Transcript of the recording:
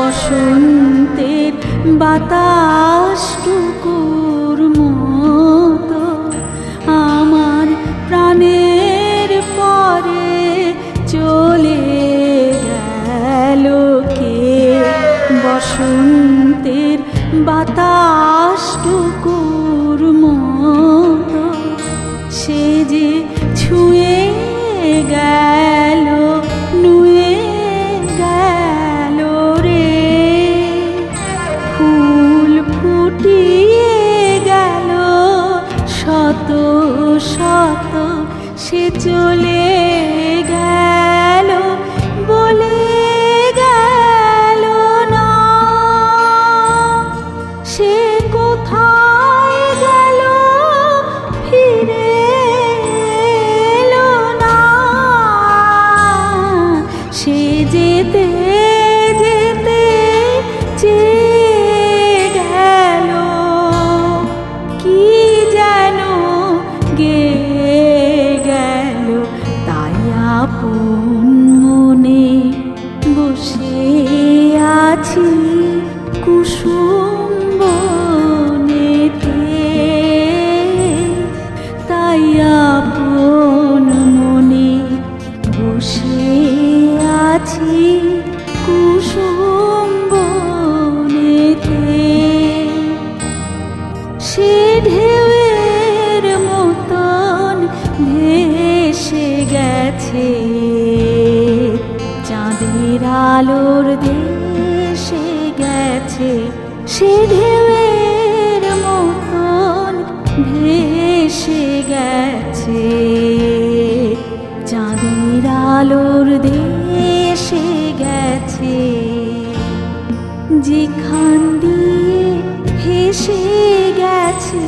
বসন্তের বাতাসটুকুর মতো আমার প্রাণের পরে চলে গেল কে। বসন্তের বাতাসটুকুর মতো সে যে ছুঁয়ে গেল, নুয়ে গেল রে। ফুল ফুটিয়ে গেল শত শত, সে চলে গেল বলে গেল না। সে কোথায় গেল ফিরে এলো না। সে যেতে যেতে চেয়ে গেল কি যেন গেয়ে গেল। তাই আপন মনে বসে আছি কুসুম বনেতে। তাই আপন মনে বসে আছি কুসুম বনেতে। সে ঢেউয়ের মতন ভেসে গেছে চাঁদের আলোর দেশে গেছে। সে ঢেউয়ের মতন ভেসে গেছে চাঁদের আলোর দেশে গেছে। যেখান দিয়ে হেসে গেছে